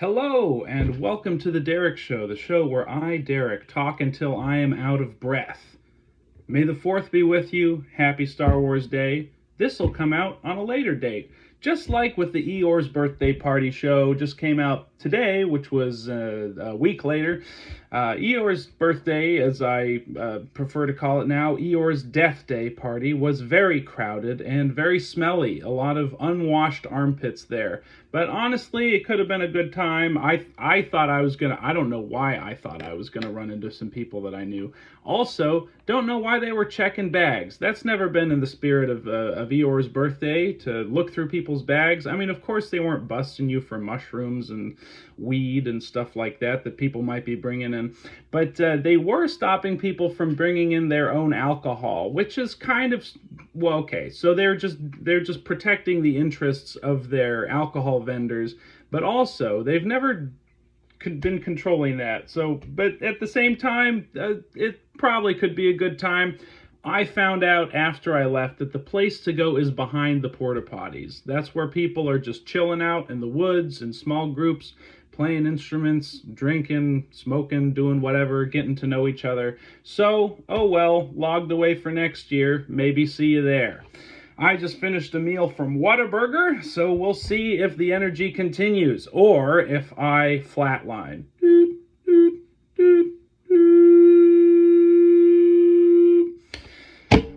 Hello, and welcome to The Derek Show, the show where I, Derek, talk until I am out of breath. May the 4th be with you. Happy Star Wars Day. This'll come out on a later date. Just like with the Eeyore's birthday party show, just came out today, which was a week later. Eeyore's birthday, as I prefer to call it now, Eeyore's Death Day party, was very crowded and very smelly. A lot of unwashed armpits there. But honestly, it could have been a good time. I thought I was going to, I don't know why I thought I was going to run into some people that I knew. Also, don't know why they were checking bags. That's never been in the spirit of Eeyore's birthday, to look through people's bags. I mean, of course they weren't busting you for mushrooms and weed and stuff like that people might be bringing in. But they were stopping people from bringing in their own alcohol, which is kind of, well, okay. So they're just protecting the interests of their alcohol vendors, but also they've never been controlling that. So, but at the same time, it probably could be a good time. I found out after I left that the place to go is behind the porta potties. That's where people are just chilling out in the woods in small groups, playing instruments, drinking, smoking, doing whatever, getting to know each other. So, oh well, logged away for next year. Maybe see you there. I just finished a meal from Whataburger, so we'll see if the energy continues or if I flatline.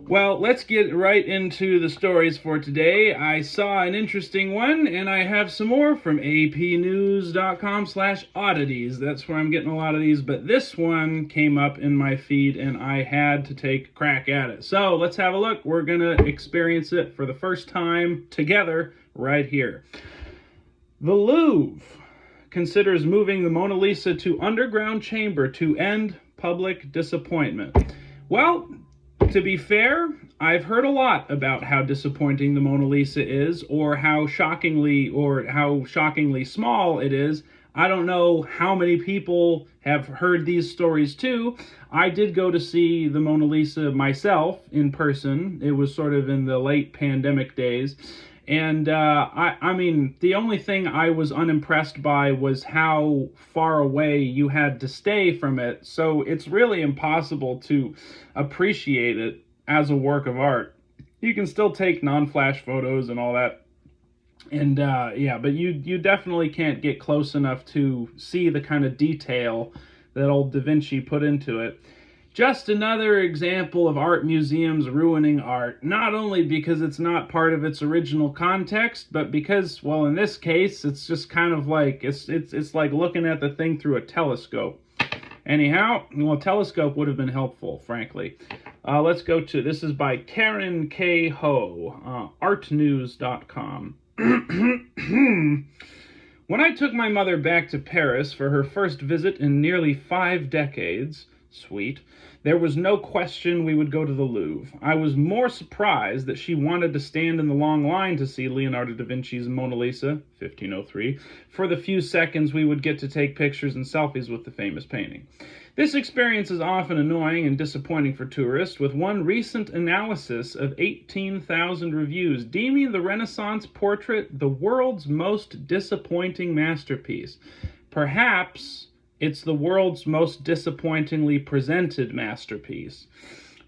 Well, let's get right into the stories for today. I saw an interesting one, and I have some more from apnews.com/oddities. That's where I'm getting a lot of these, but this one came up in my feed, and I had to take a crack at it. So let's have a look. We're going to experience it for the first time together right here. The Louvre considers moving the Mona Lisa to underground chamber to end public disappointment. Well, to be fair, I've heard a lot about how disappointing the Mona Lisa is, or how shockingly small it is. I don't know how many people have heard these stories too. I did go to see the Mona Lisa myself in person. It was sort of in the late pandemic days. And I mean, the only thing I was unimpressed by was how far away you had to stay from it. So it's really impossible to appreciate it as a work of art. You can still take non-flash photos and all that. And yeah, but you definitely can't get close enough to see the kind of detail that old Da Vinci put into it. Just another example of art museums ruining art, not only because it's not part of its original context, but because, well, in this case, it's just kind of like, it's like looking at the thing through a telescope. Anyhow, well, a telescope would have been helpful, frankly. Let's go to, this is by Karen K. Ho, artnews.com. When I took my mother back to Paris for her first visit in nearly 5 decades, sweet, there was no question we would go to the Louvre. I was more surprised that she wanted to stand in the long line to see Leonardo da Vinci's Mona Lisa, 1503, for the few seconds we would get to take pictures and selfies with the famous painting. This experience is often annoying and disappointing for tourists, with one recent analysis of 18,000 reviews deeming the Renaissance portrait the world's most disappointing masterpiece. Perhaps it's the world's most disappointingly presented masterpiece.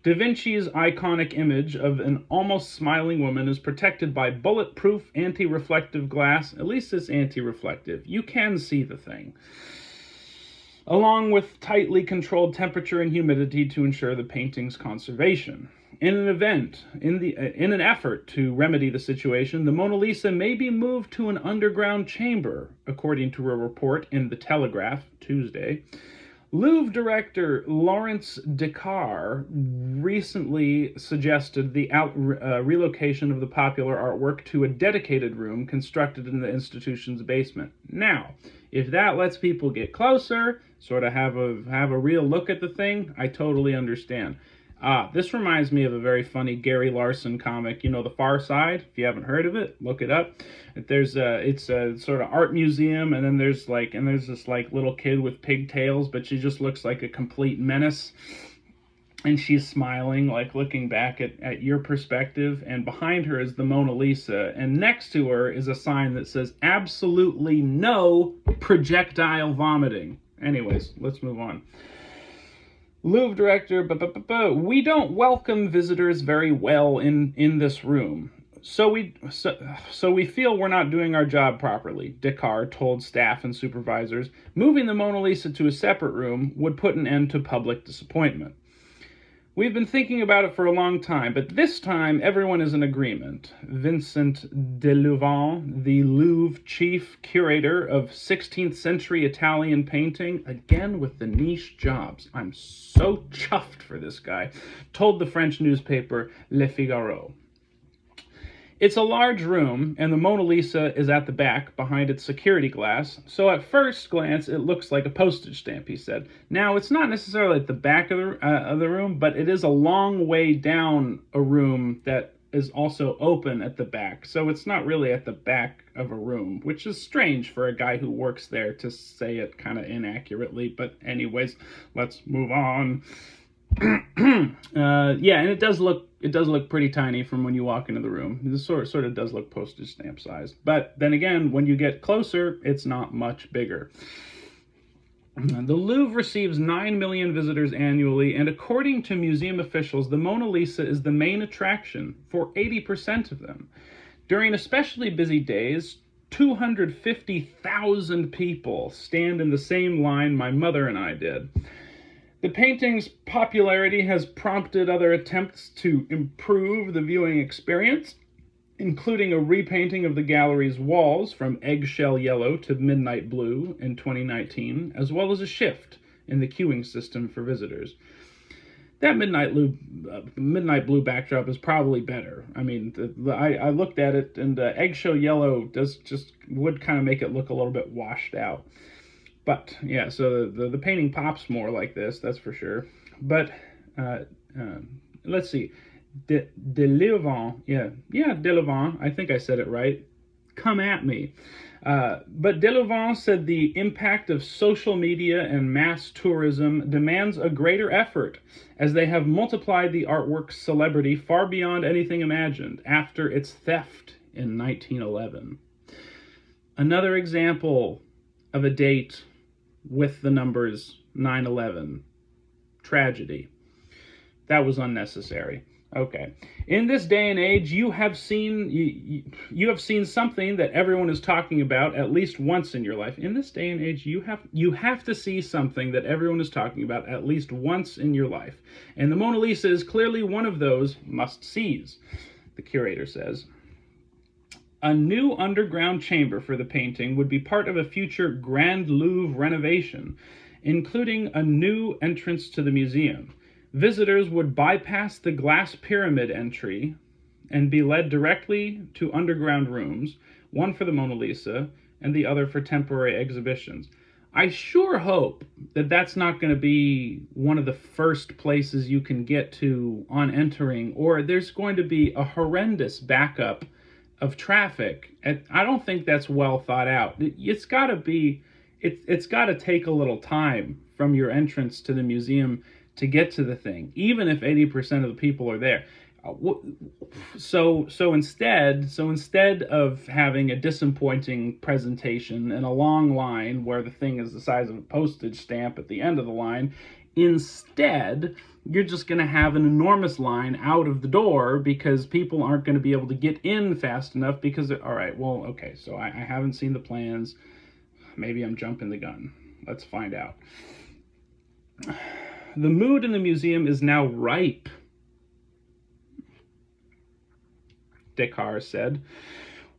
Da Vinci's iconic image of an almost smiling woman is protected by bulletproof anti-reflective glass. At least it's anti-reflective. You can see the thing. Along with tightly controlled temperature and humidity to ensure the painting's conservation. In an effort to remedy the situation, the Mona Lisa may be moved to an underground chamber, according to a report in The Telegraph, Tuesday. Louvre director Laurence Descartes recently suggested the relocation of the popular artwork to a dedicated room constructed in the institution's basement. Now, if that lets people get closer, sort of have a real look at the thing, I totally understand. This reminds me of a very funny Gary Larson comic, you know, The Far Side. If you haven't heard of it, look it up. It's a sort of art museum, and then there's this like little kid with pigtails, but she just looks like a complete menace. and she's smiling, like looking back at your perspective, and behind her is the Mona Lisa, and next to her is a sign that says absolutely no projectile vomiting. Anyways, let's move on. Louvre director, we don't welcome visitors very well in this room. So we feel we're not doing our job properly, Descartes told staff and supervisors. Moving the Mona Lisa to a separate room would put an end to public disappointment. We've been thinking about it for a long time, but this time everyone is in agreement. Vincent de Louvain, the Louvre chief curator of 16th century Italian painting, again with the niche jobs. I'm so chuffed for this guy, told the French newspaper Le Figaro. It's a large room, and the Mona Lisa is at the back, behind its security glass, so at first glance it looks like a postage stamp, he said. Now, it's not necessarily at the back of the room, but it is a long way down a room that is also open at the back, so it's not really at the back of a room, which is strange for a guy who works there to say it kind of inaccurately, but anyways, let's move on. Yeah, and it does look pretty tiny from when you walk into the room. This sort of does look postage stamp sized. But then again, when you get closer, it's not much bigger. The Louvre receives 9 million visitors annually, and according to museum officials, the Mona Lisa is the main attraction for 80% of them. During especially busy days, 250,000 people stand in the same line my mother and I did. The painting's popularity has prompted other attempts to improve the viewing experience, including a repainting of the gallery's walls from eggshell yellow to midnight blue in 2019, as well as a shift in the queuing system for visitors. That midnight blue backdrop is probably better. I mean, I looked at it, and eggshell yellow would kind of make it look a little bit washed out. But, yeah, so the painting pops more like this, that's for sure. But, let's see. De Louvain, De Louvain, I think I said it right. Come at me. But de Louvain said the impact of social media and mass tourism demands a greater effort, as they have multiplied the artwork's celebrity far beyond anything imagined after its theft in 1911. Another example of a date with the numbers 9/11. Tragedy. That was unnecessary. Okay. In this day and age, you have seen something that everyone is talking about at least once in your life. In this day and age, you have to see something that everyone is talking about at least once in your life. And the Mona Lisa is clearly one of those must-sees, the curator says. A new underground chamber for the painting would be part of a future Grand Louvre renovation, including a new entrance to the museum. Visitors would bypass the glass pyramid entry and be led directly to underground rooms, one for the Mona Lisa and the other for temporary exhibitions. I sure hope that that's not going to be one of the first places you can get to on entering, or there's going to be a horrendous backup of traffic. I don't think that's well thought out. It's got to take a little time from your entrance to the museum to get to the thing, even if 80% of the people are there. So instead of having a disappointing presentation and a long line where the thing is the size of a postage stamp at the end of the line, instead you're just going to have an enormous line out of the door because people aren't going to be able to get in fast enough because so I haven't seen the plans. Maybe I'm jumping the gun. Let's find out. The mood in the museum is now ripe, Descartes said.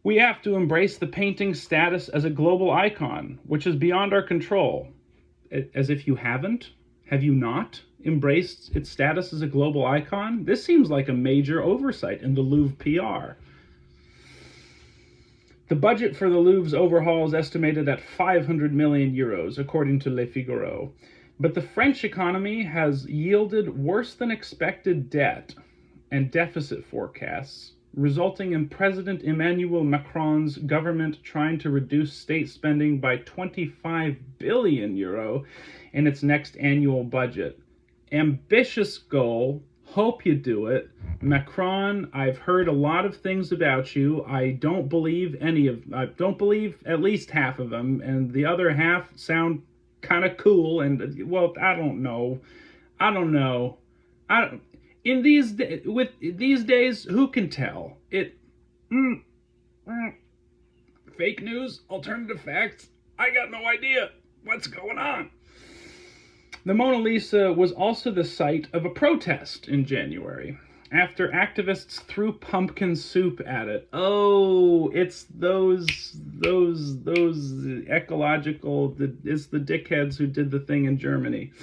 We have to embrace the painting's status as a global icon, which is beyond our control. As if you haven't? Have you not embraced its status as a global icon? This seems like a major oversight in the Louvre PR. The budget for the Louvre's overhaul is estimated at 500 million euros, according to Le Figaro. But the French economy has yielded worse than expected debt and deficit forecasts, resulting in President Emmanuel Macron's government trying to reduce state spending by 25 billion euro in its next annual budget. Ambitious goal. Hope you do it. Macron, I've heard a lot of things about you. I don't believe at least half of them, and the other half sound kind of cool. And well, I don't know. I don't know. I in these days, who can tell? Fake news, alternative facts. I got no idea what's going on. The Mona Lisa was also the site of a protest in January after activists threw pumpkin soup at it. Oh, it's those ecological, it's the dickheads who did the thing in Germany.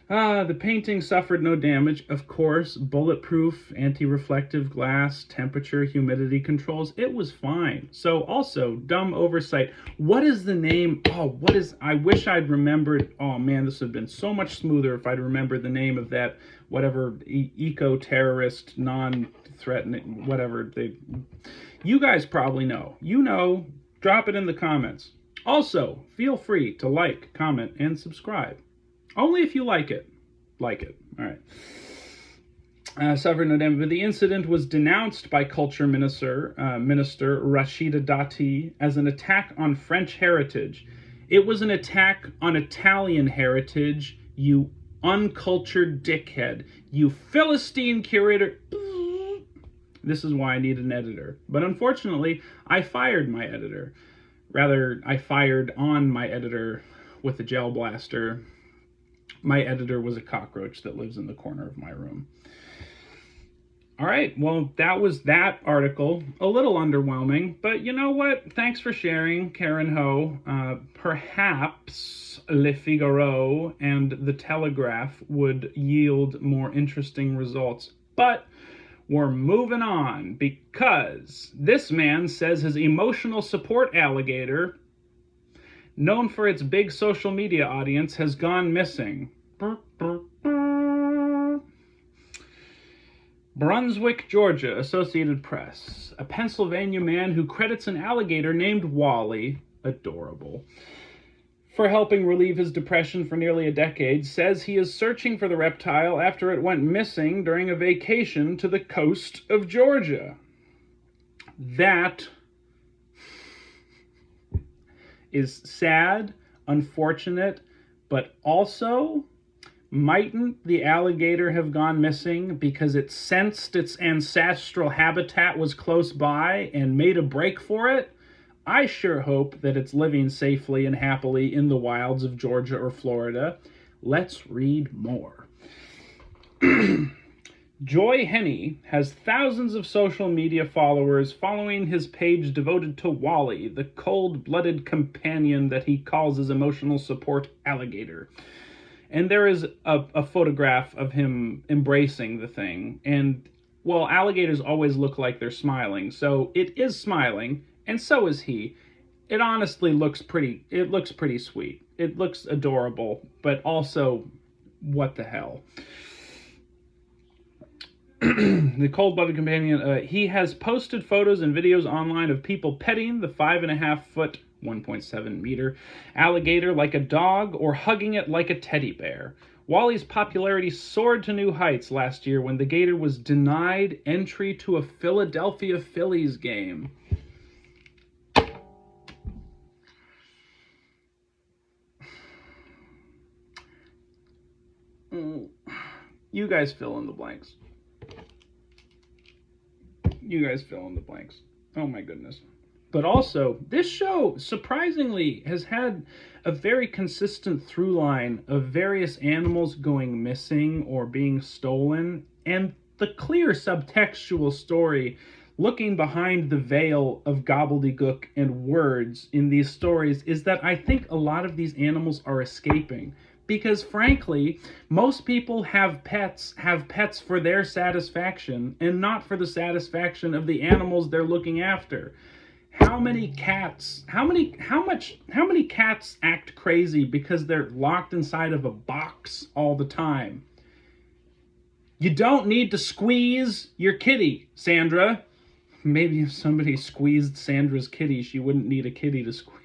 The painting suffered no damage, of course. Bulletproof, anti-reflective glass, temperature, humidity controls. It was fine. So also, dumb oversight. What is the name? I wish I'd remembered. Oh man, this would have been so much smoother if I'd remembered the name of that, whatever, eco-terrorist, non-threatening, whatever. You guys probably know. You know, drop it in the comments. Also, feel free to like, comment, and subscribe. Only if you like it. Like it. All right. Suffered no damage. But the incident was denounced by Culture Minister Rashida Dati as an attack on French heritage. It was an attack on Italian heritage, you uncultured dickhead. You Philistine curator. This is why I need an editor. But unfortunately, I fired my editor. Rather, I fired on my editor with a gel blaster. My editor was a cockroach that lives in the corner of my room. All right, well, that was that article. A little underwhelming, but you know what? Thanks for sharing, Karen Ho. Perhaps Le Figaro and The Telegraph would yield more interesting results. But we're moving on because this man says his emotional support alligator, known for its big social media audience, has gone missing. Brunswick, Georgia, Associated Press. A Pennsylvania man who credits an alligator named Wally, adorable, for helping relieve his depression for nearly a decade, says he is searching for the reptile after it went missing during a vacation to the coast of Georgia. That is sad, unfortunate, but also, mightn't the alligator have gone missing because it sensed its ancestral habitat was close by and made a break for it? I sure hope that it's living safely and happily in the wilds of Georgia or Florida. Let's read more. Joy Henney has thousands of social media followers following his page devoted to Wally, the cold-blooded companion that he calls his emotional support alligator. And there is a photograph of him embracing the thing. And, well, alligators always look like they're smiling. So it is smiling, and so is he. It honestly looks pretty sweet. It looks adorable, but also, what the hell? The cold-blooded companion, he has posted photos and videos online of people petting the 5.5-foot, 1.7 meter alligator like a dog or hugging it like a teddy bear. Wally's popularity soared to new heights last year when the gator was denied entry to a Philadelphia Phillies game. You guys fill in the blanks. You guys fill in the blanks. Oh my goodness. But also, this show, surprisingly, has had a very consistent through line of various animals going missing or being stolen, and the clear subtextual story looking behind the veil of gobbledygook and words in these stories is that I think a lot of these animals are escaping. Because frankly, most people have pets for their satisfaction and not for the satisfaction of the animals they're looking after. How many cats act crazy because they're locked inside of a box all the time? You don't need to squeeze your kitty, Sandra. Maybe if somebody squeezed Sandra's kitty, she wouldn't need a kitty to squeeze.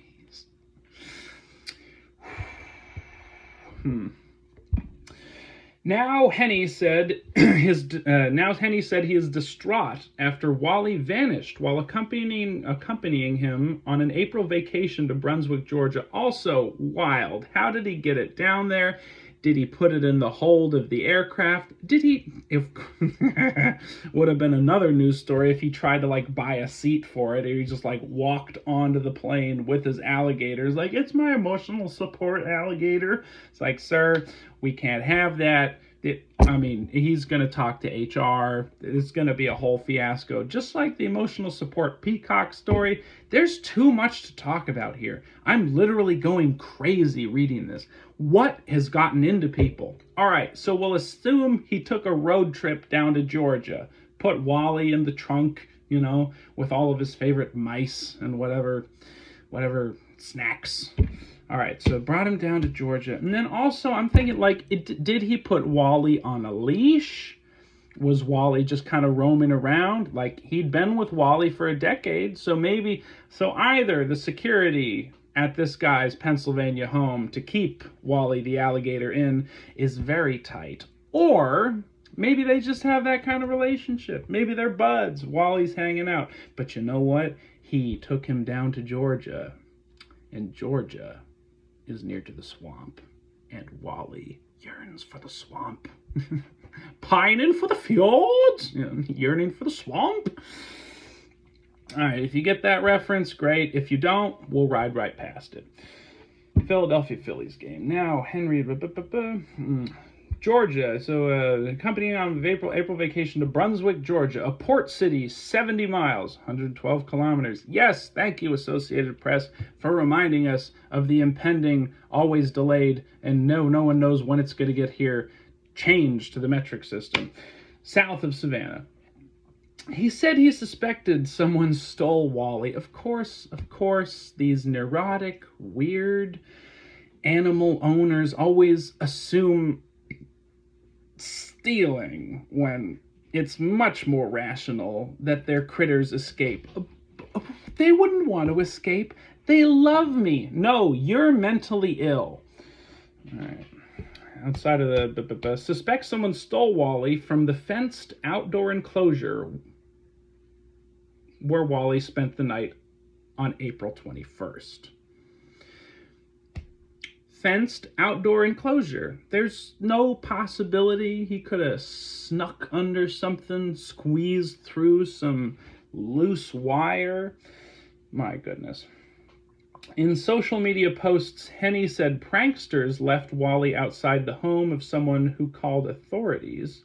Now Henny said he is distraught after Wally vanished while accompanying him on an April vacation to Brunswick, Georgia. Also wild. How did he get it down there? Did he put it in the hold of the aircraft? Would have been another news story if he tried to like buy a seat for it, or he just like walked onto the plane with his alligators, like, it's my emotional support alligator. It's like, sir, we can't have that. He's going to talk to HR. It's going to be a whole fiasco. Just like the emotional support peacock story, there's too much to talk about here. I'm literally going crazy reading this. What has gotten into people? All right, so we'll assume he took a road trip down to Georgia, put Wally in the trunk, with all of his favorite mice and whatever snacks. All right, so brought him down to Georgia. And then also I'm thinking, like, did he put Wally on a leash? Was Wally just kind of roaming around? Like, he'd been with Wally for a decade, so either the security at this guy's Pennsylvania home to keep Wally the alligator in is very tight, or maybe they just have that kind of relationship. Maybe they're buds. Wally's hanging out. But you know what? He took him down to Georgia, and Georgia is near to the swamp, and Wally yearns for the swamp. Pining for the fjords, yearning for the swamp. All right, if you get that reference, great. If you don't, we'll ride right past it. Philadelphia Phillies game. Now, Henry, Georgia. So, accompanying on April vacation to Brunswick, Georgia, a port city, 70 miles, 112 kilometers. Yes, thank you, Associated Press, for reminding us of the impending, always delayed, and no one knows when it's going to get here, change to the metric system, south of Savannah. He said he suspected someone stole Wally. Of course, these neurotic, weird animal owners always assume stealing when it's much more rational that their critters escape. They wouldn't want to escape. They love me. No, you're mentally ill. All right. Outside of the suspect someone stole Wally from the fenced outdoor enclosure where Wally spent the night on April 21st. Fenced outdoor enclosure. There's no possibility he could have snuck under something, squeezed through some loose wire. My goodness. In social media posts, Henny said pranksters left Wally outside the home of someone who called authorities,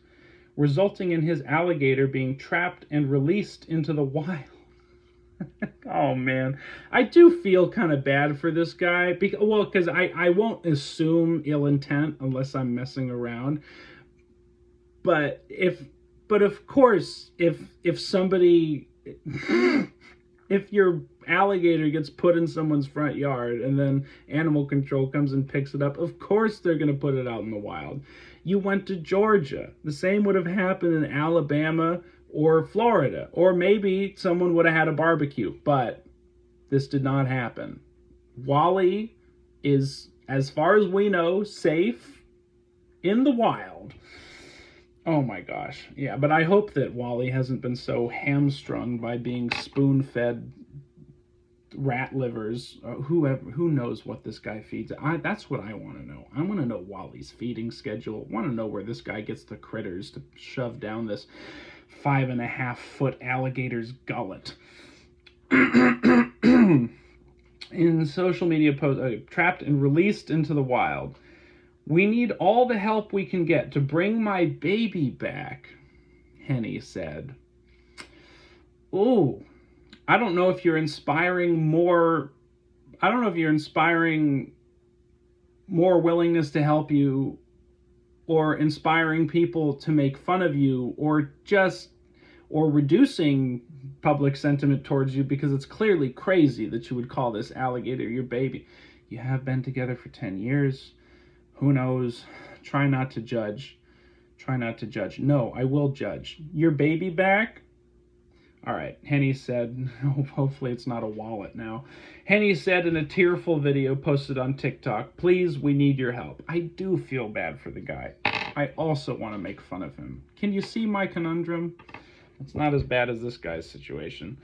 resulting in his alligator being trapped and released into the wild. Oh, man. I do feel kind of bad for this guy. Because I won't assume ill intent unless I'm messing around. But of course, if somebody... if your alligator gets put in someone's front yard and then animal control comes and picks it up, of course they're going to put it out in the wild. You went to Georgia. The same would have happened in Alabama or Florida, or maybe someone would have had a barbecue, but this did not happen. Wally is, as far as we know, safe in the wild. Oh my gosh. Yeah, but I hope that Wally hasn't been so hamstrung by being spoon-fed rat livers. Who knows what this guy feeds? That's what I want to know. I want to know Wally's feeding schedule. I want to know where this guy gets the critters to shove down this 5.5-foot alligator's gullet. In social media posts, trapped and released into the wild. We need all the help we can get to bring my baby back, Henny said. Ooh, I don't know if you're inspiring more willingness to help you, or inspiring people to make fun of you, or reducing public sentiment towards you, because it's clearly crazy that you would call this alligator your baby. You have been together for 10 years. Who knows? Try not to judge. No, I will judge. Your baby back? All right, Henny said, hopefully it's not a wallet now. Henny said in a tearful video posted on TikTok, please, we need your help. I do feel bad for the guy. I also want to make fun of him. Can you see my conundrum? It's not as bad as this guy's situation.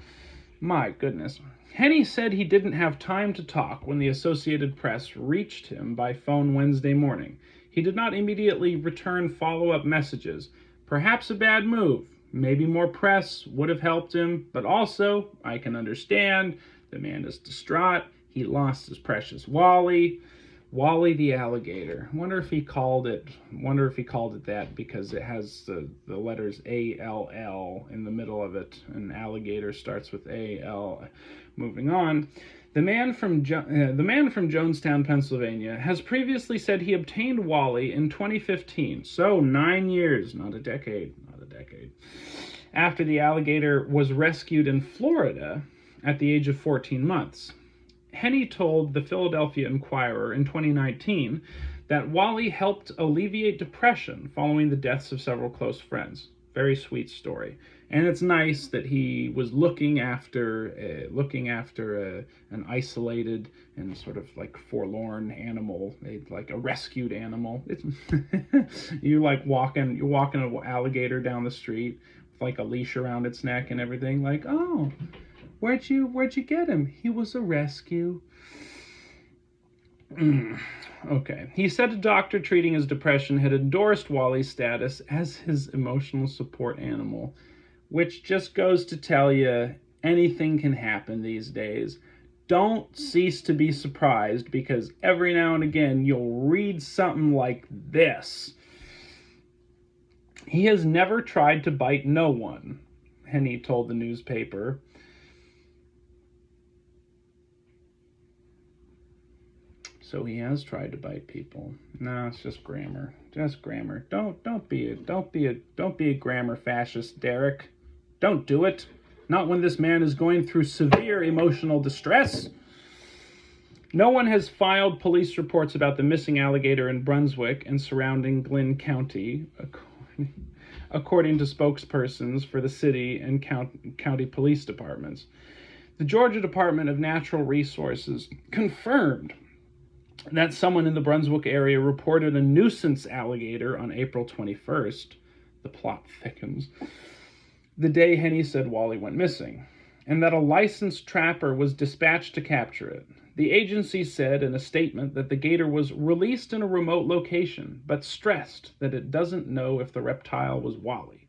My goodness. Henny said he didn't have time to talk when the Associated Press reached him by phone Wednesday morning. He did not immediately return follow-up messages. Perhaps a bad move. Maybe more press would have helped him, but also, I can understand, the man is distraught. He lost his precious Wally. Wally the alligator. Wonder if he called it that because it has the letters A-L-L in the middle of it, and alligator starts with A-L. Moving on. The man from Jonestown, Pennsylvania, has previously said he obtained Wally in 2015, so 9 years, not a decade, after the alligator was rescued in Florida at the age of 14 months. Henny told the Philadelphia Inquirer in 2019 that Wally helped alleviate depression following the deaths of several close friends. Very sweet story. And it's nice that he was looking after an isolated and sort of like forlorn animal, like a rescued animal. It's you're walking an alligator down the street with like a leash around its neck and everything. Like, oh, where'd you get him? He was a rescue. Okay. He said a doctor treating his depression had endorsed Wally's status as his emotional support animal, which just goes to tell you anything can happen these days. Don't cease to be surprised, because every now and again you'll read something like this. He has never tried to bite no one, Henny told the newspaper. So he has tried to bite people. No, it's just grammar. Just grammar. Don't be a grammar fascist, Derek. Don't do it. Not when this man is going through severe emotional distress. No one has filed police reports about the missing alligator in Brunswick and surrounding Glynn County, according to spokespersons for the city and county police departments. The Georgia Department of Natural Resources confirmed that someone in the Brunswick area reported a nuisance alligator on April 21st. The plot thickens. The day Henny said Wally went missing, and that a licensed trapper was dispatched to capture it. The agency said in a statement that the gator was released in a remote location, but stressed that it doesn't know if the reptile was Wally.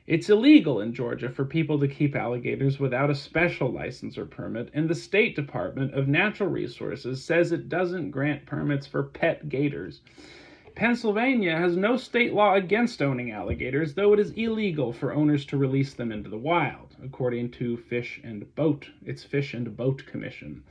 It's illegal in Georgia for people to keep alligators without a special license or permit, and the State Department of Natural Resources says it doesn't grant permits for pet gators. Pennsylvania has no state law against owning alligators, though it is illegal for owners to release them into the wild, according to its Fish and Boat Commission.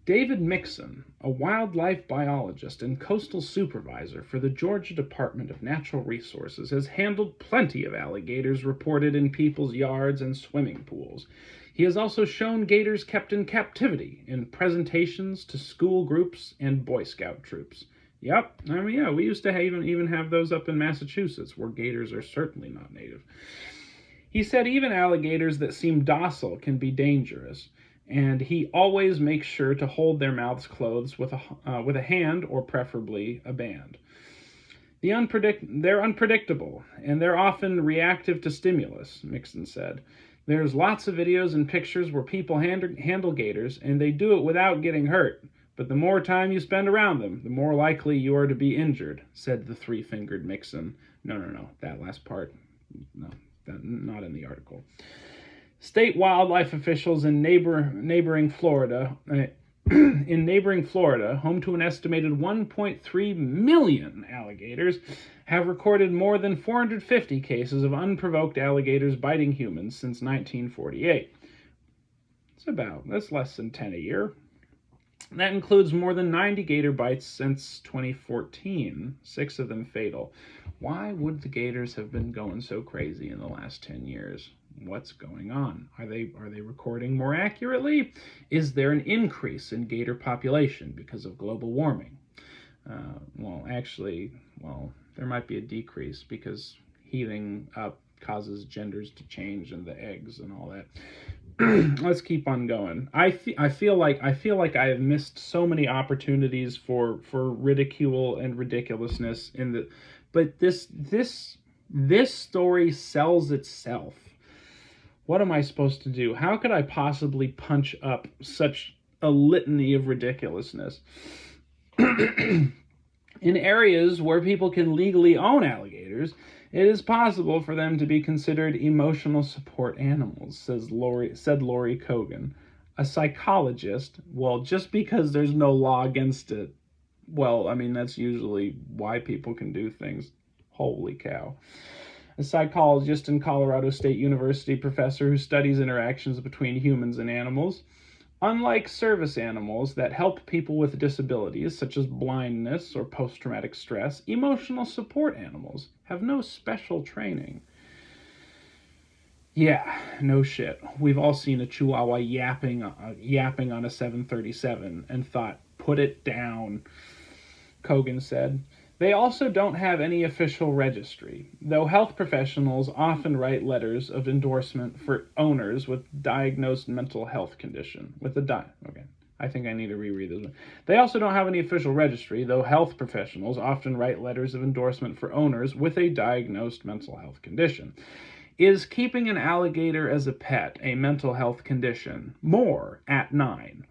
David Mixon, a wildlife biologist and coastal supervisor for the Georgia Department of Natural Resources, has handled plenty of alligators reported in people's yards and swimming pools. He has also shown gators kept in captivity in presentations to school groups and Boy Scout troops. Yep, we used to even have those up in Massachusetts, where gators are certainly not native. He said even alligators that seem docile can be dangerous, and he always makes sure to hold their mouths closed with a hand or preferably a band. They're unpredictable, and they're often reactive to stimulus, Mixon said. There's lots of videos and pictures where people handle gators, and they do it without getting hurt. But the more time you spend around them, the more likely you are to be injured, said the three-fingered Mixon. No, that last part, no, not in the article. State wildlife officials in neighboring Florida, home to an estimated 1.3 million alligators, have recorded more than 450 cases of unprovoked alligators biting humans since 1948. That's less than 10 a year. That includes more than 90 gator bites since 2014, 6 of them fatal. Why would the gators have been going so crazy in the last 10 years? What's going on? Are they recording more accurately? Is there an increase in gator population because of global warming? There might be a decrease because heating up causes genders to change and the eggs and all that. Let's keep on going. I feel like I have missed so many opportunities for ridicule and ridiculousness But this story sells itself. What am I supposed to do? How could I possibly punch up such a litany of ridiculousness? In areas where people can legally own alligators, it is possible for them to be considered emotional support animals, said Lori Kogan, a psychologist. Well, just because there's no law against it, well, I mean, that's usually why people can do things. Holy cow. A psychologist and Colorado State University professor who studies interactions between humans and animals. Unlike service animals that help people with disabilities, such as blindness or post-traumatic stress, emotional support animals have no special training. Yeah, no shit. We've all seen a Chihuahua yapping on a 737 and thought, put it down, Kogan said. They also don't have any official registry, though health professionals often write letters of endorsement for owners with diagnosed mental health condition. Okay, I think I need to reread this one. They also don't have any official registry, though health professionals often write letters of endorsement for owners with a diagnosed mental health condition. Is keeping an alligator as a pet a mental health condition? More at 9.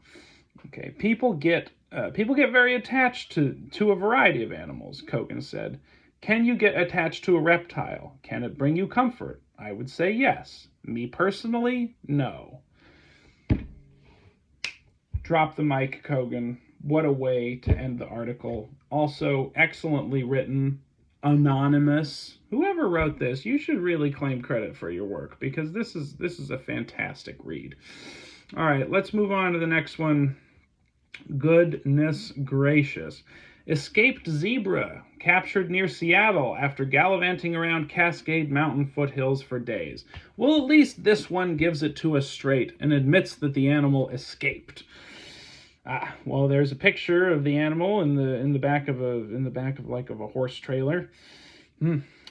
Okay, people get very attached to a variety of animals, Kogan said. Can you get attached to a reptile? Can it bring you comfort? I would say yes. Me personally, no. Drop the mic, Kogan. What a way to end the article. Also, excellently written, anonymous. Whoever wrote this, you should really claim credit for your work, because this is a fantastic read. All right, let's move on to the next one. Goodness gracious. Escaped zebra captured near Seattle after gallivanting around Cascade mountain foothills for days. Well, at least this one gives it to us straight and admits that the animal escaped. Well, there's a picture of the animal in the back of a horse trailer.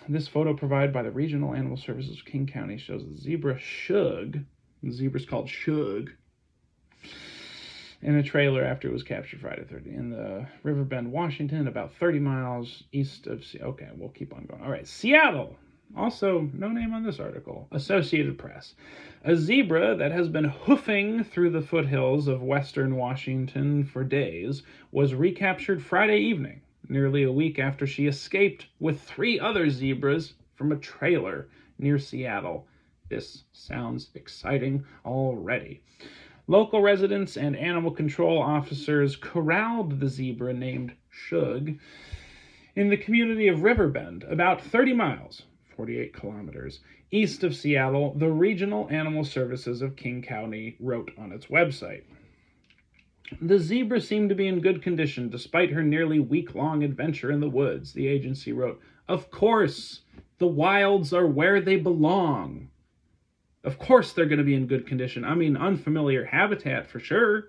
This photo provided by the Regional Animal Services of King County shows the zebra Shug. The zebra's called Shug. In a trailer after it was captured Friday 30 in the Riverbend, Washington, about 30 miles east of Okay, we'll keep on going. All right, Seattle. Also, no name on this article. Associated Press. A zebra that has been hoofing through the foothills of western Washington for days was recaptured Friday evening, nearly a week after she escaped with 3 other zebras from a trailer near Seattle. This sounds exciting already. Local residents and animal control officers corralled the zebra named Shug in the community of Riverbend, about 30 miles, 48 kilometers, east of Seattle, the Regional Animal Services of King County wrote on its website. The zebra seemed to be in good condition despite her nearly week-long adventure in the woods, the agency wrote. Of course, the wilds are where they belong. Of course they're going to be in good condition. I mean, unfamiliar habitat for sure.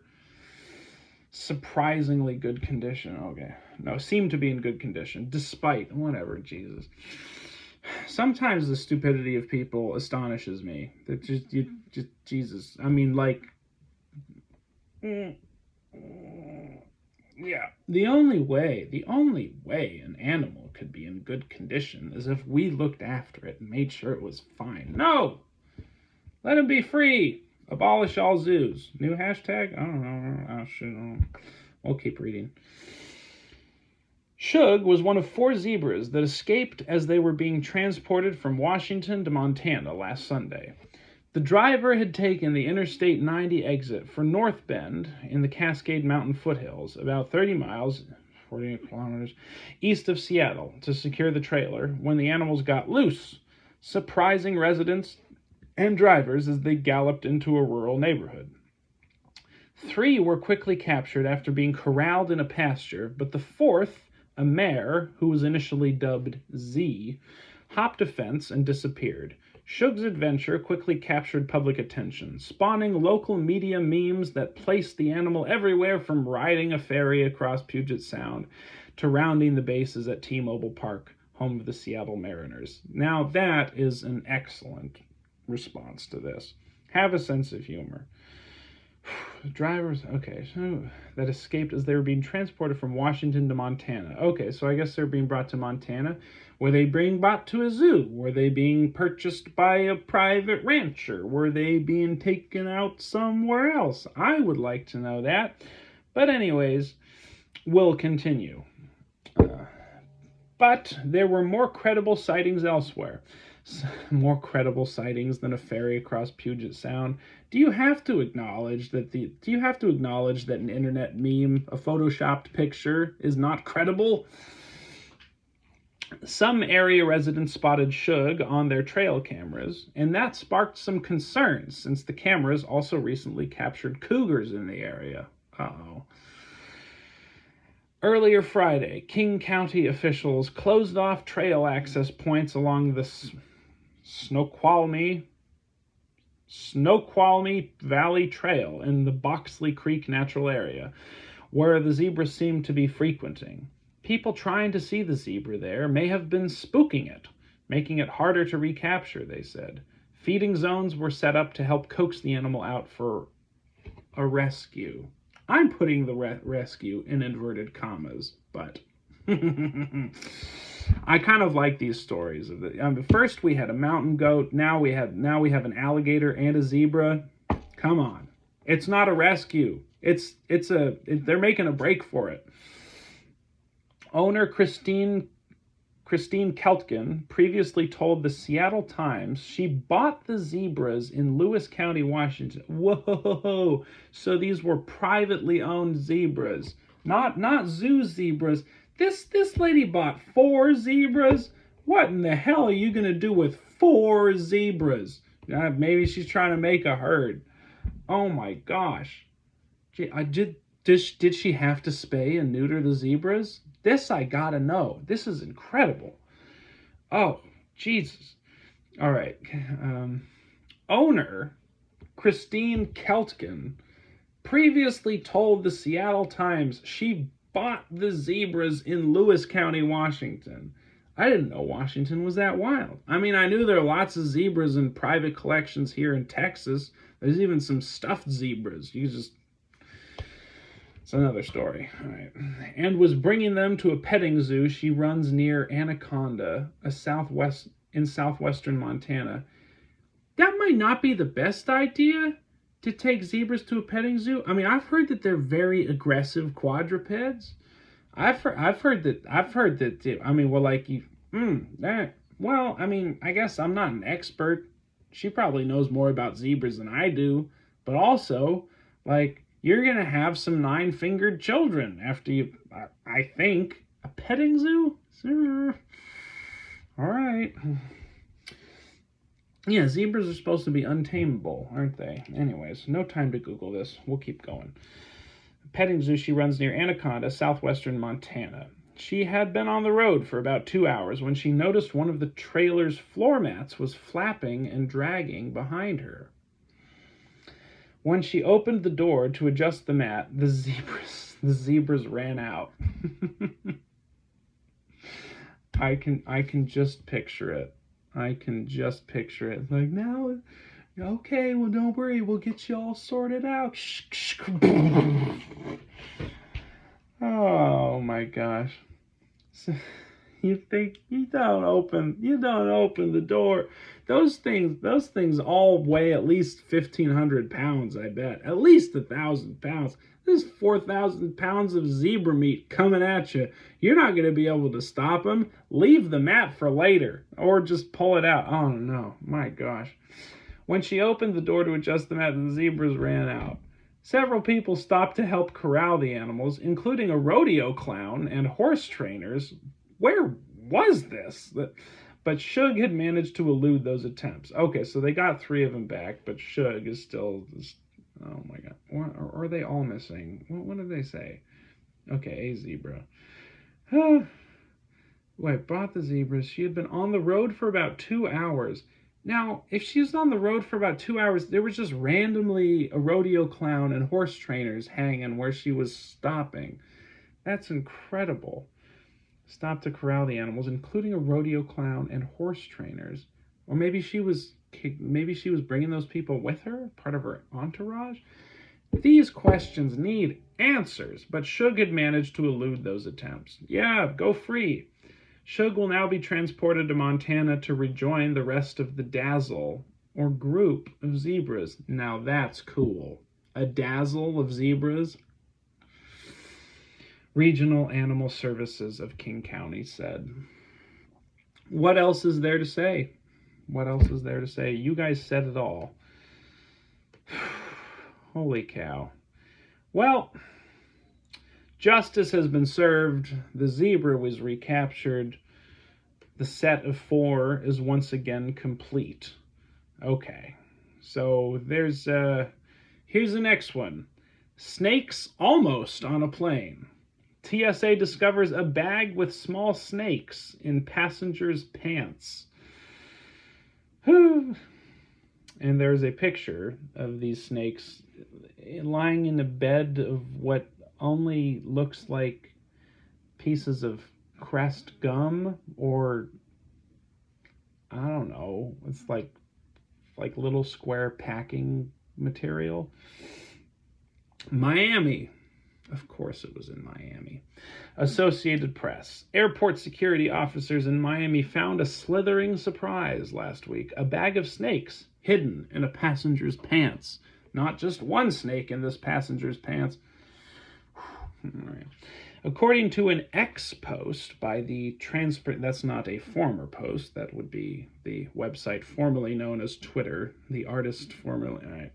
Surprisingly good condition. Okay. No, seem to be in good condition. Despite, whatever, Jesus. Sometimes the stupidity of people astonishes me. That just Jesus. I mean, like... Yeah. The only way an animal could be in good condition is if we looked after it and made sure it was fine. No! Let him be free. Abolish all zoos. New hashtag? I don't know. Oh, shit. We'll keep reading. Shug was one of 4 zebras that escaped as they were being transported from Washington to Montana last Sunday. The driver had taken the Interstate 90 exit for North Bend in the Cascade Mountain foothills, about 30 miles, 48 kilometers, east of Seattle, to secure the trailer when the animals got loose, surprising residents and drivers as they galloped into a rural neighborhood. 3 were quickly captured after being corralled in a pasture, but the 4th, a mare, who was initially dubbed Z, hopped a fence and disappeared. Shug's adventure quickly captured public attention, spawning local media memes that placed the animal everywhere from riding a ferry across Puget Sound to rounding the bases at T-Mobile Park, home of the Seattle Mariners. Now that is an excellent response to this. Have a sense of humor. Drivers, okay, so that escaped as they were being transported from Washington to Montana. Okay, so I guess they're being brought to Montana. Were they being brought to a zoo? Were they being purchased by a private rancher? Were they being taken out somewhere else? I would like to know that. But anyways, we'll continue. But there were more credible sightings elsewhere. More credible sightings than a ferry across Puget Sound. Do you have to acknowledge that an internet meme, a photoshopped picture, is not credible? Some area residents spotted Shug on their trail cameras, and that sparked some concerns since the cameras also recently captured cougars in the area. Uh-oh. Earlier Friday, King County officials closed off trail access points along the Snoqualmie Valley Trail in the Boxley Creek Natural Area, where the zebra seemed to be frequenting. People trying to see the zebra there may have been spooking it, making it harder to recapture, they said. Feeding zones were set up to help coax the animal out for a rescue. I'm putting the rescue in inverted commas, but I kind of like these stories. First we had a mountain goat. Now we have an alligator and a zebra. Come on, it's not a rescue. They're making a break for it. Owner Christine Keltgen previously told the Seattle Times she bought the zebras in Lewis County, Washington. Whoa! So these were privately owned zebras, not zoo zebras. This lady bought 4 zebras. What in the hell are you gonna do with 4 zebras? Maybe she's trying to make a herd. Oh my gosh! Did she have to spay and neuter the zebras? This I gotta know. This is incredible. Oh, Jesus. All right. Owner Christine Keltgen previously told the Seattle Times she bought the zebras in Lewis County, Washington. I didn't know Washington was that wild. I mean, I knew there are lots of zebras in private collections here in Texas. There's even some stuffed zebras. It's another story. All right. And was bringing them to a petting zoo she runs near Anaconda, in southwestern Montana. That might not be the best idea to take zebras to a petting zoo. I mean, I've heard that they're very aggressive quadrupeds. I've heard that. I mean, well, like you, that. Well, I mean, I guess I'm not an expert. She probably knows more about zebras than I do, but also, like, you're going to have some 9-fingered children after you, I think. A petting zoo? All right. Yeah, zebras are supposed to be untamable, aren't they? Anyways, no time to Google this. We'll keep going. Petting zoo she runs near Anaconda, southwestern Montana. She had been on the road for about 2 hours when she noticed one of the trailer's floor mats was flapping and dragging behind her. When she opened the door to adjust the mat, the zebras ran out. I can just picture it. Like, now, okay, well, don't worry, we'll get you all sorted out. Oh my gosh. So, you don't open the door. Those things all weigh at least 1,500 pounds, I bet. At least 1,000 pounds. There's 4,000 pounds of zebra meat coming at you. You're not going to be able to stop them. Leave the mat for later. Or just pull it out. Oh no, my gosh. When she opened the door to adjust the mat, the zebras ran out. Several people stopped to help corral the animals, including a rodeo clown and horse trainers. Where was this? But Shug had managed to elude those attempts. Okay, so they got 3 of them back, but Shug is still... Oh my god. Or are they all missing? What did they say? Okay, a zebra. Wait, bought the zebras. She had been on the road for about 2 hours. Now, if she was on the road for about 2 hours, there was just randomly a rodeo clown and horse trainers hanging where she was stopping. That's incredible. Stopped to corral the animals, including a rodeo clown and horse trainers. Or maybe she was bringing those people with her, part of her entourage. These questions need answers, but Shug had managed to elude those attempts. Yeah, go free. Shug will now be transported to Montana to rejoin the rest of the dazzle, or group, of zebras. Now that's cool. A dazzle of zebras? Regional Animal Services of King County said. What else is there to say? What else is there to say? You guys said it all. Holy cow. Well, justice has been served. The zebra was recaptured. The set of 4 is once again complete. Okay. So here's the next one. Snakes almost on a plane. TSA discovers a bag with small snakes in passengers' pants. And there's a picture of these snakes lying in a bed of what only looks like pieces of Crest gum, or I don't know, it's like little square packing material. Miami. Of course it was in Miami. Associated Press. Airport security officers in Miami found a slithering surprise last week. A bag of snakes hidden in a passenger's pants. Not just one snake in this passenger's pants. Right. According to an X post by the that's not a former post, that would be the website formerly known as Twitter, the artist formerly, all right.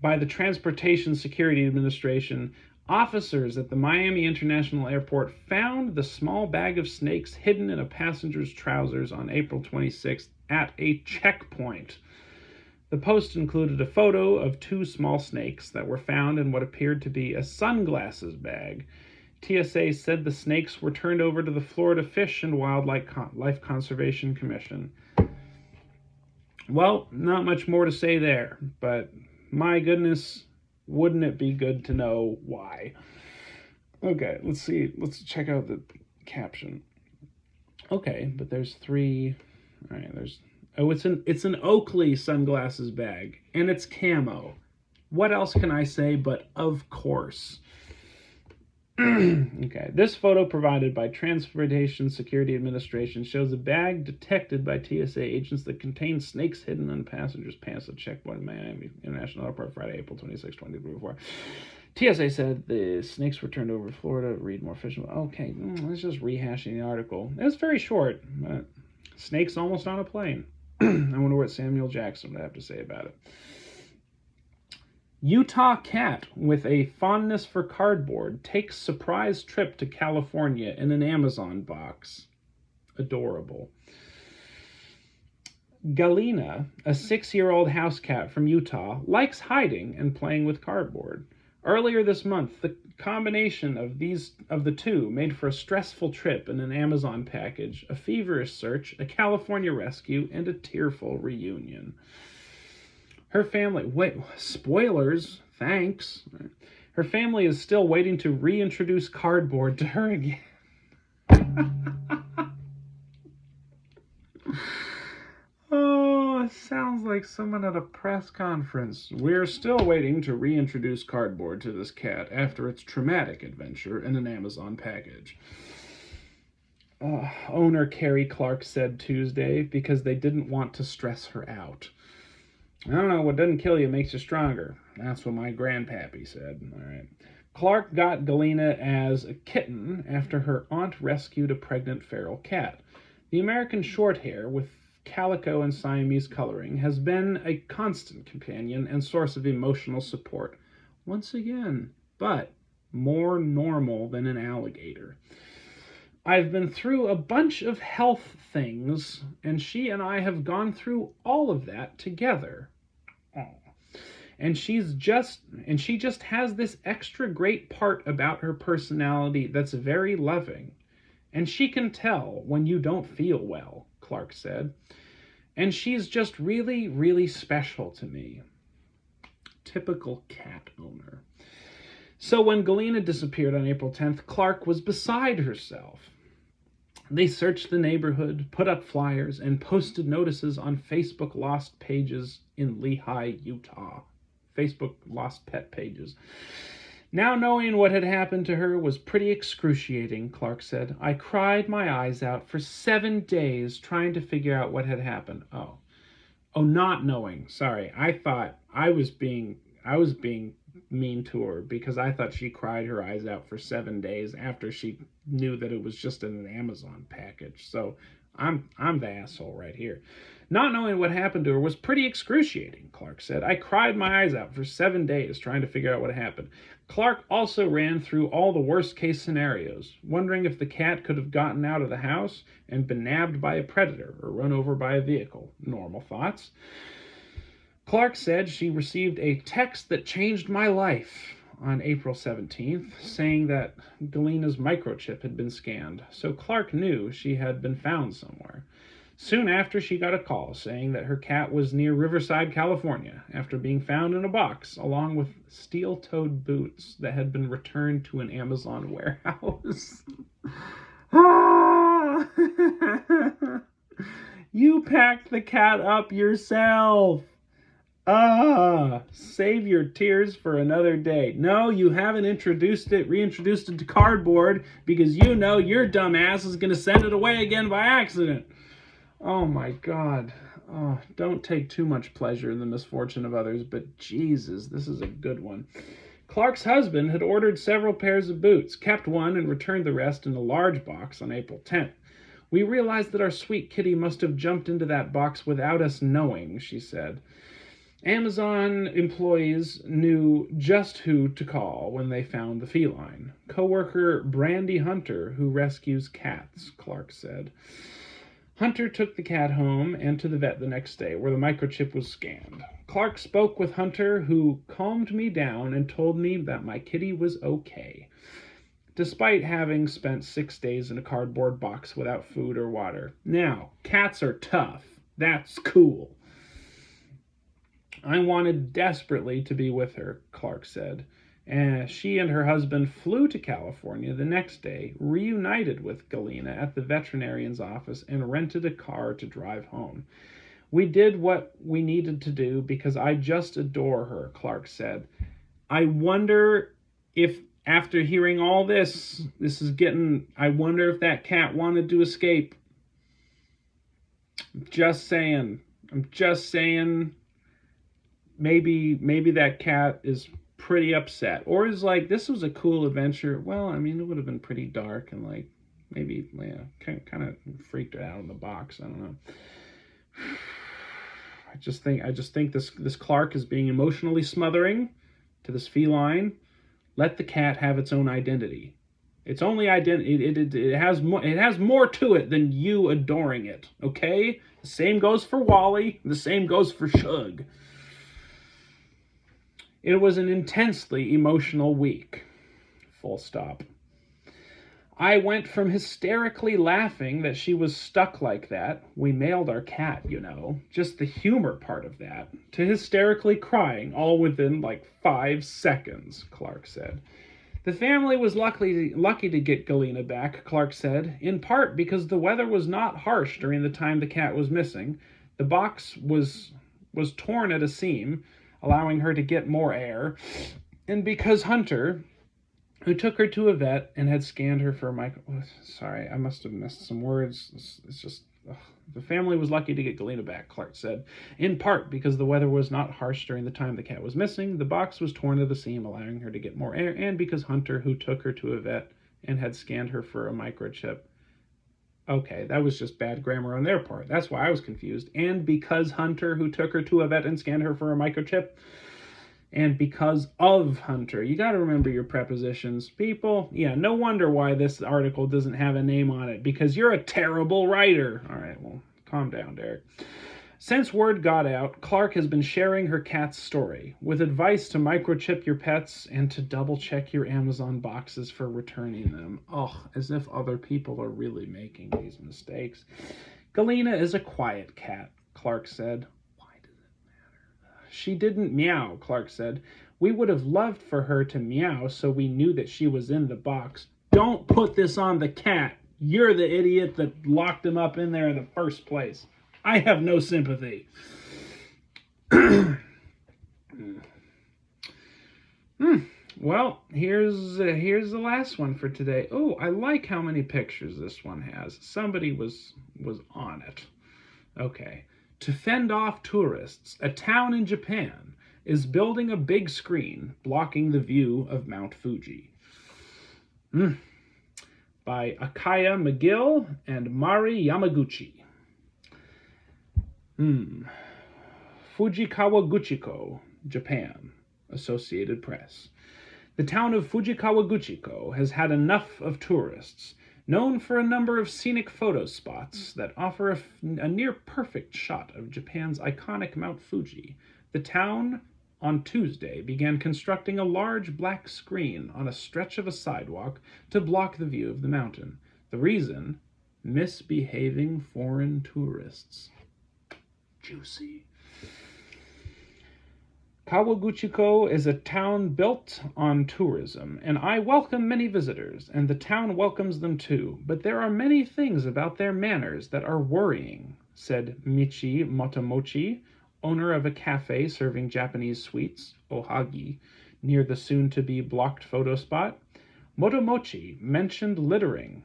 By the Transportation Security Administration, officers at the Miami International Airport found the small bag of snakes hidden in a passenger's trousers on April 26th at a checkpoint. The post included a photo of 2 small snakes that were found in what appeared to be a sunglasses bag. TSA said the snakes were turned over to the Florida Fish and Wildlife Conservation Commission. Well, not much more to say there, but my goodness, wouldn't it be good to know why? Okay, let's see. Let's check out the caption. Okay, but there's 3. All right, there's. Oh, it's an Oakley sunglasses bag, and it's camo. What else can I say but of course? Okay, this photo provided by Transportation Security Administration shows a bag detected by TSA agents that contains snakes hidden in passengers' pants at checkpoint Miami International Airport Friday, April 26, 2024. TSA said the snakes were turned over to Florida. Read more official. Okay, let's just rehashing the article. It's very short, but snakes almost on a plane. I wonder what Samuel Jackson would have to say about it. Utah cat with a fondness for cardboard takes surprise trip to California in an Amazon box. Adorable. Galina, a 6-year-old house cat from Utah, likes hiding and playing with cardboard. Earlier this month, the combination of the two made for a stressful trip in an Amazon package, a feverish search, a California rescue, and a tearful reunion. Her family, spoilers, thanks. Her family is still waiting to reintroduce cardboard to her again. Oh, it sounds like someone at a press conference. We're still waiting to reintroduce cardboard to this cat after its traumatic adventure in an Amazon package. Owner Carrie Clark said Tuesday because they didn't want to stress her out. I don't know, what doesn't kill you makes you stronger. That's what my grandpappy said. All right. Clark got Galina as a kitten after her aunt rescued a pregnant feral cat. The American Shorthair, with calico and Siamese coloring, has been a constant companion and source of emotional support. Once again, but more normal than an alligator. I've been through a bunch of health things, and she and I have gone through all of that together. Oh. And she just has this extra great part about her personality that's very loving. And she can tell when you don't feel well, Clark said. And she's just really, really special to me. Typical cat owner. So when Galina disappeared on April 10th, Clark was beside herself. They searched the neighborhood, put up flyers, and posted notices on Facebook lost pages in Lehi, Utah. Facebook lost pet pages. Now knowing what had happened to her was pretty excruciating, Clark said. I cried my eyes out for 7 days trying to figure out what had happened. Oh, not knowing. Sorry. I thought I was being mean to her because I thought she cried her eyes out for 7 days after she knew that it was just in an Amazon package. So I'm the asshole right here. Not knowing what happened to her was pretty excruciating, Clark said. I cried my eyes out for 7 days trying to figure out what happened. Clark also ran through all the worst-case scenarios, wondering if the cat could have gotten out of the house and been nabbed by a predator or run over by a vehicle. Normal thoughts. Clark said she received a text that changed my life on April 17th, saying that Galina's microchip had been scanned, so Clark knew she had been found somewhere. Soon after, she got a call saying that her cat was near Riverside, California, after being found in a box, along with steel-toed boots that had been returned to an Amazon warehouse. You packed the cat up yourself. Save your tears for another day. No, you haven't reintroduced it to cardboard because you know your dumb ass is going to send it away again by accident. Oh my God. Oh, don't take too much pleasure in the misfortune of others, but Jesus, this is a good one. Clark's husband had ordered several pairs of boots, kept one, and returned the rest in a large box on April 10th. We realized that our sweet kitty must have jumped into that box without us knowing, she said. Amazon employees knew just who to call when they found the feline. Coworker Brandy Hunter, who rescues cats, Clark said. Hunter took the cat home and to the vet the next day, where the microchip was scanned. Clark spoke with Hunter, who calmed me down and told me that my kitty was okay, despite having spent 6 days in a cardboard box without food or water. Now, cats are tough. That's cool. I wanted desperately to be with her, Clark said. And she and her husband flew to California the next day, reunited with Galina at the veterinarian's office, and rented a car to drive home. We did what we needed to do because I just adore her, Clark said. I wonder if, after hearing all this, I wonder if that cat wanted to escape. I'm just saying. Maybe that cat is pretty upset, or is like, this was a cool adventure. Well, I mean, it would have been pretty dark and like maybe kind of freaked her out in the box. I don't know. I just think this Clark is being emotionally smothering to this feline. Let the cat have its own identity. Its only identity. It has more to it than you adoring it. Okay. The same goes for Wally. The same goes for Shug. It was an intensely emotional week. Full stop. I went from hysterically laughing that she was stuck like that, we mailed our cat, you know, just the humor part of that, to hysterically crying all within like 5 seconds, Clark said. The family was lucky to get Galina back, Clark said, in part because the weather was not harsh during the time the cat was missing. The box was torn at a seam, allowing her to get more air, and because Hunter, who took her to a vet and had scanned her for a Sorry, I must have missed some words. It's just... The family was lucky to get Galina back, Clark said, in part because the weather was not harsh during the time the cat was missing, the box was torn at the seam, allowing her to get more air, and because Hunter, who took her to a vet and had scanned her for a microchip. Okay, that was just bad grammar on their part. That's why I was confused. And because Hunter, who took her to a vet and scanned her for a microchip. And because of Hunter. You got to remember your prepositions. People, yeah, no wonder why this article doesn't have a name on it. Because you're a terrible writer. All right, well, calm down, Derek. Since word got out, Clark has been sharing her cat's story, with advice to microchip your pets and to double-check your Amazon boxes for returning them. Oh, as if other people are really making these mistakes. Galina is a quiet cat, Clark said. Why does it matter? She didn't meow, Clark said. We would have loved for her to meow so we knew that she was in the box. Don't put this on the cat. You're the idiot that locked him up in there in the first place. I have no sympathy. Well, here's the last one for today. Oh, I like how many pictures this one has. Somebody was on it. Okay. To fend off tourists, a town in Japan is building a big screen blocking the view of Mount Fuji. By Akaya, McGill and Mari Yamaguchi. Fujikawaguchiko, Japan. Associated Press. The town of Fujikawaguchiko has had enough of tourists, known for a number of scenic photo spots that offer a near-perfect shot of Japan's iconic Mount Fuji. The town, on Tuesday, began constructing a large black screen on a stretch of a sidewalk to block the view of the mountain. The reason? Misbehaving foreign tourists. Juicy. Kawaguchiko is a town built on tourism, and I welcome many visitors, and the town welcomes them too. But there are many things about their manners that are worrying, said Michi Motomochi, owner of a cafe serving Japanese sweets, ohagi, near the soon-to-be blocked photo spot. Motomochi mentioned littering,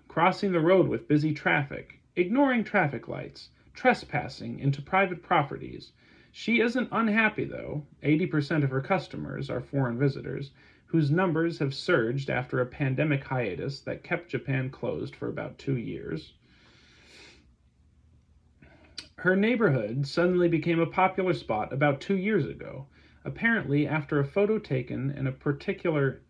crossing the road with busy traffic, ignoring traffic lights, trespassing into private properties. She isn't unhappy, though. 80% of her customers are foreign visitors, whose numbers have surged after a pandemic hiatus that kept Japan closed for about 2 years. Her neighborhood suddenly became a popular spot about 2 years ago, apparently after a photo taken in a particular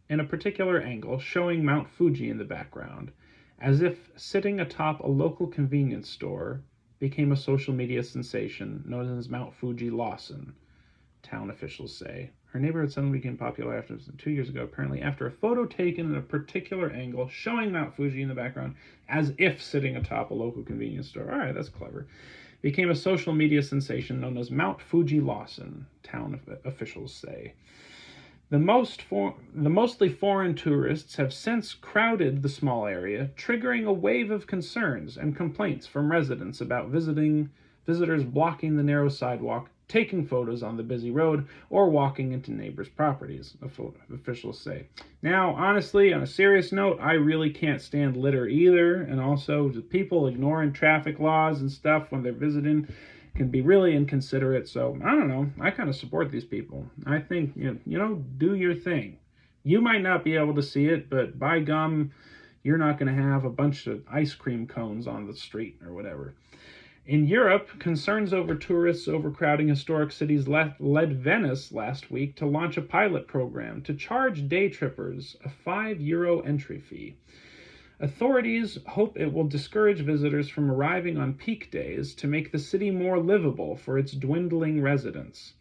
angle showing Mount Fuji in the background, as if sitting atop a local convenience store became a social media sensation known as Mount Fuji Lawson, town officials say. Her neighborhood suddenly became popular after 2 years ago, apparently after a photo taken in a particular angle showing Mount Fuji in the background, as if sitting atop a local convenience store. All right, that's clever. Became a social media sensation known as Mount Fuji Lawson, town officials say. The mostly foreign tourists have since crowded the small area, triggering a wave of concerns and complaints from residents about visitors blocking the narrow sidewalk, taking photos on the busy road, or walking into neighbors' properties, officials say. Now, honestly, on a serious note, I really can't stand litter either, and also people ignoring traffic laws and stuff when they're visiting can be really inconsiderate. So I don't know, I kind of support these people. I think, do your thing. You might not be able to see it, but by gum, you're not going to have a bunch of ice cream cones on the street or whatever. In Europe, concerns over tourists overcrowding historic cities led Venice last week to launch a pilot program to charge day trippers a €5 entry fee. Authorities hope it will discourage visitors from arriving on peak days to make the city more livable for its dwindling residents.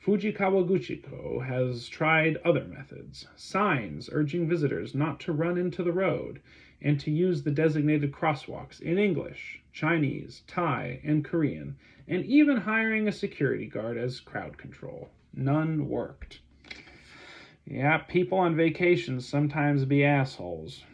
Fujikawaguchiko has tried other methods, signs urging visitors not to run into the road and to use the designated crosswalks in English, Chinese, Thai, and Korean, and even hiring a security guard as crowd control. None worked. Yeah, people on vacation sometimes be assholes.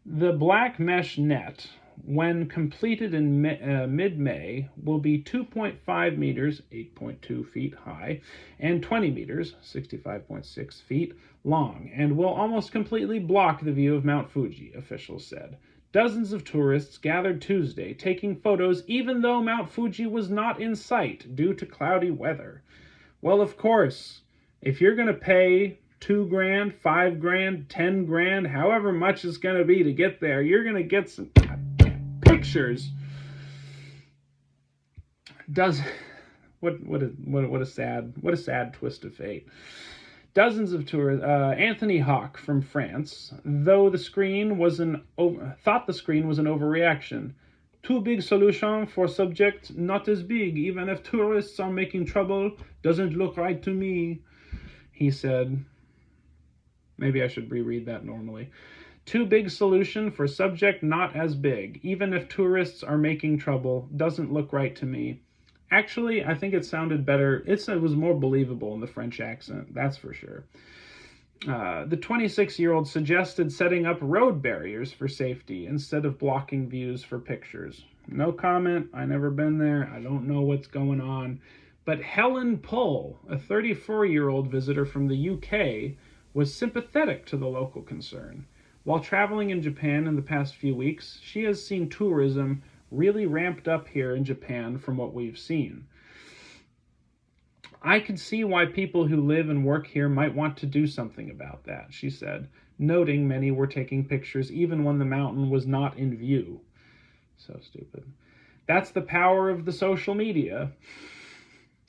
The black mesh net, when completed in mid-May, will be 2.5 meters, 8.2 feet high, and 20 meters, 65.6 feet long, and will almost completely block the view of Mount Fuji, officials said. Dozens of tourists gathered Tuesday, taking photos even though Mount Fuji was not in sight due to cloudy weather. Well, of course, if you're going to pay $2,000, $5,000, $10,000, however much it's going to be to get there, you're going to get some pictures. What a sad twist of fate. Dozens of tourists. Anthony Hawk from France, thought the screen was an overreaction. Too big solution for subject not as big, even if tourists are making trouble. Doesn't look right to me, he said. Maybe I should reread that normally. Too big solution for subject not as big, even if tourists are making trouble. Doesn't look right to me. Actually, I think it sounded better. It was more believable in the French accent, that's for sure. The 26-year-old suggested setting up road barriers for safety instead of blocking views for pictures. No comment. I never been there. I don't know what's going on. But Helen Pull, a 34-year-old visitor from the UK, was sympathetic to the local concern. While traveling in Japan in the past few weeks, she has seen tourism really ramped up here in Japan from what we've seen. I could see why people who live and work here might want to do something about that, she said, noting many were taking pictures even when the mountain was not in view. So stupid. That's the power of the social media.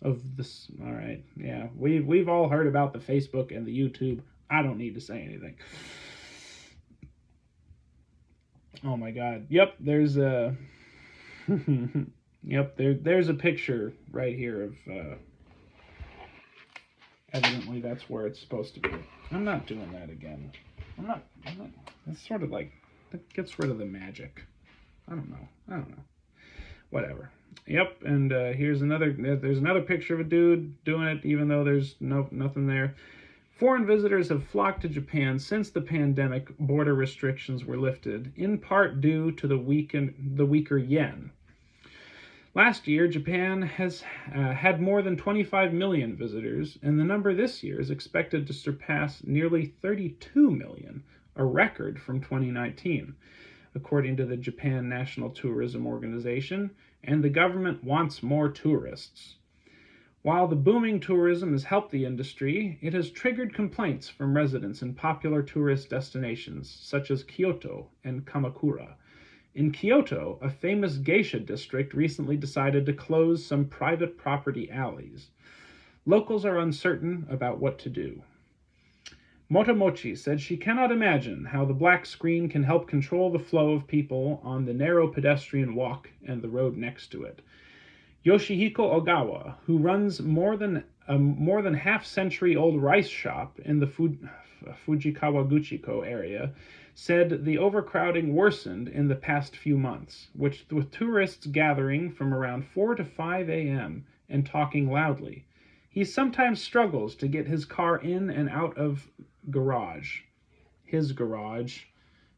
Of this, all right, yeah, we've all heard about the Facebook and the YouTube. I don't need to say anything. Oh my God. Yep, there's a there's a picture right here of evidently that's where it's supposed to be. I'm not doing that again. I'm not it's sort of like, that gets rid of the magic. I don't know. Whatever. Yep, and there's another picture of a dude doing it, even though there's nothing there. Foreign visitors have flocked to Japan since the pandemic border restrictions were lifted, in part due to the weaker yen. Last year, Japan has had more than 25 million visitors, and the number this year is expected to surpass nearly 32 million, a record from 2019. According to the Japan National Tourism Organization, and the government wants more tourists. While the booming tourism has helped the industry, it has triggered complaints from residents in popular tourist destinations such as Kyoto and Kamakura. In Kyoto, a famous geisha district recently decided to close some private property alleys. Locals are uncertain about what to do. Motomochi said she cannot imagine how the black screen can help control the flow of people on the narrow pedestrian walk and the road next to it. Yoshihiko Ogawa, who runs more than half-century-old rice shop in the Fujikawaguchiko area, said the overcrowding worsened in the past few months, with tourists gathering from around 4 to 5 a.m. and talking loudly. He sometimes struggles to get his car in and out of his garage.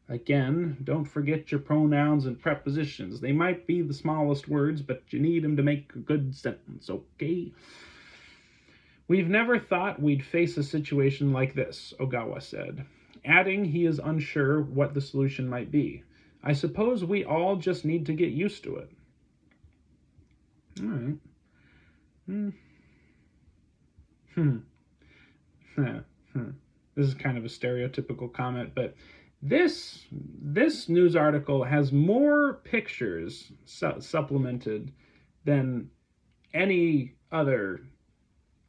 Again, don't forget your pronouns and prepositions. They might be the smallest words, but you need them to make a good sentence, okay? We've never thought we'd face a situation like this, Ogawa said, adding he is unsure what the solution might be. I suppose we all just need to get used to it. All right. This is kind of a stereotypical comment, but this news article has more pictures supplemented than any other.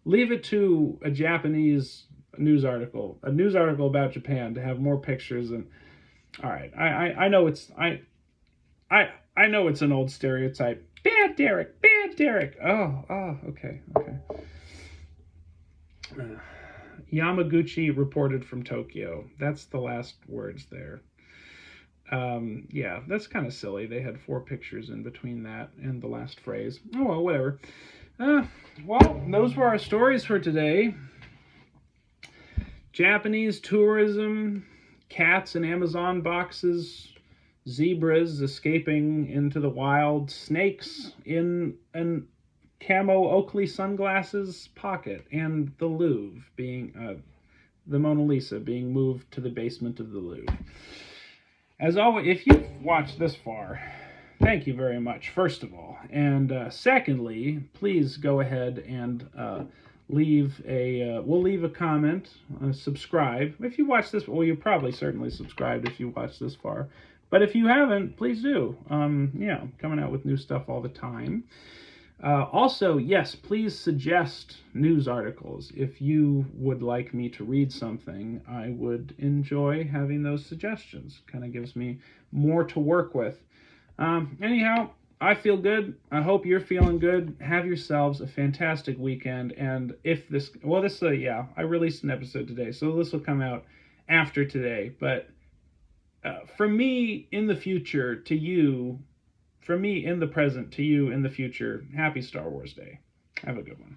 Leave it to a Japanese news article about Japan to have more pictures than. All right, I know it's I know it's an old stereotype. Bad Derek. Oh, okay. Yamaguchi reported from Tokyo. That's the last words there. Yeah, that's kind of silly. They had 4 pictures in between that and the last phrase. Oh, well, whatever. Well, those were our stories for today. Japanese tourism, cats in Amazon boxes, zebras escaping into the wild, snakes in an camo Oakley sunglasses pocket, and the Louvre being the Mona Lisa being moved to the basement of the Louvre. As always, if you've watched this far, thank you very much, first of all. And secondly, please go ahead and leave a comment, subscribe. If you watch this, well, you're probably certainly subscribed if you watched this far. But if you haven't, please do. Coming out with new stuff all the time. Also, yes, please suggest news articles. If you would like me to read something, I would enjoy having those suggestions. Kind of gives me more to work with. Anyhow, I feel good. I hope you're feeling good. Have yourselves a fantastic weekend. And I released an episode today, so this will come out after today. But from me in the future to you, from me in the present to you in the future, happy Star Wars Day. Have a good one.